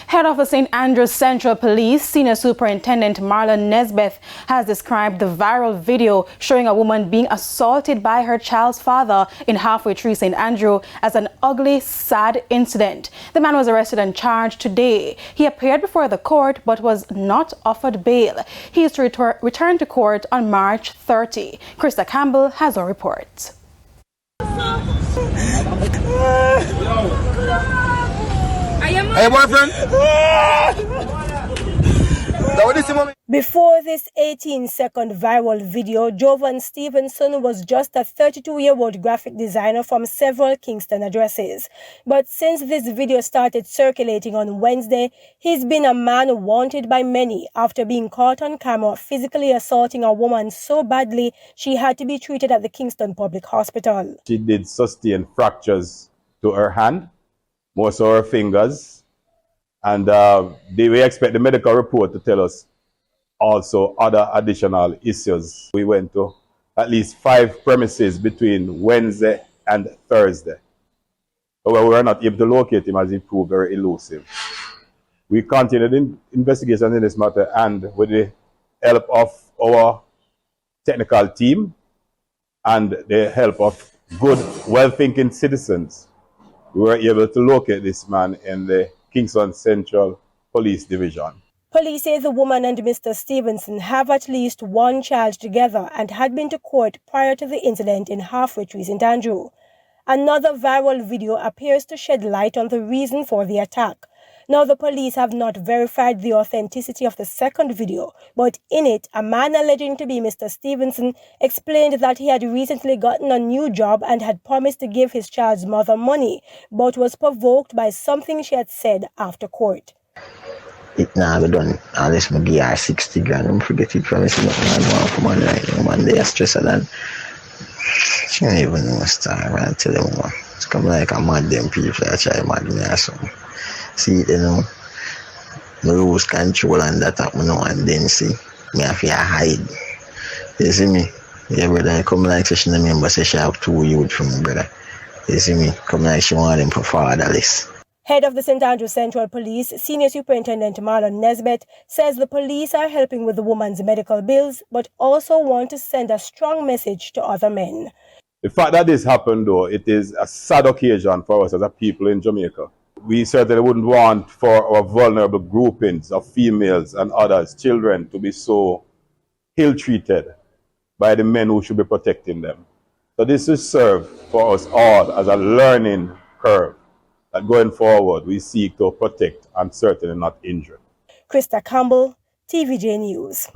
Head of the St. Andrews Central Police, Senior Superintendent Marlon Nesbeth, has described the viral video showing a woman being assaulted by her child's father in Halfway Tree, St. Andrew, as an ugly, sad incident. The man was arrested and charged today. He appeared before the court but was not offered bail. He is to return to court on March 30. Krista Campbell has a report. Hey, boyfriend! Before this 18-second viral video, Jovan Stevenson was just a 32-year-old graphic designer from several Kingston addresses. But since this video started circulating on Wednesday, he's been a man wanted by many after being caught on camera physically assaulting a woman so badly she had to be treated at the Kingston Public Hospital. She did sustain fractures to her hand, most of her fingers. And we expect the medical report to tell us also other additional issues. We went to at least 5 premises between Wednesday and Thursday. However, we were not able to locate him as he proved very elusive. We continued investigation in this matter, and with the help of our technical team and the help of good, well-thinking citizens, we were able to locate this man in the Kingston Central Police Division. Police say the woman and Mr. Stevenson have at least one child together and had been to court prior to the incident in Halfway Tree, St. Andrew. Another viral video appears to shed light on the reason for the attack. Now, the police have not verified the authenticity of the second video, but in it, a man alleging to be Mr. Stevenson explained that he had recently gotten a new job and had promised to give his child's mother money, but was provoked by something she had said after court. It now be done unless I give her 60 grand. Don't forget it promise me nothing for money like man. They are stressed and she don't even know what's time. I tell them what. It's come like a mad them people that try mad me or something. See, you know, I lose control and that happen now and then see. Me have to hide. You see me? Yeah, brother, I come like she don't remember say she have 2 youth from me, brother. You see me? Come like she want them for fatherless. Head of the St. Andrews Central Police, Senior Superintendent Marlon Nesbeth, says the police are helping with the woman's medical bills, but also want to send a strong message to other men. The fact that this happened, though, it is a sad occasion for us as a people in Jamaica. We certainly wouldn't want for our vulnerable groupings of females and others, children, to be so ill-treated by the men who should be protecting them. So this will serve for us all as a learning curve that going forward we seek to protect and certainly not injure. Krista Campbell, TVJ News.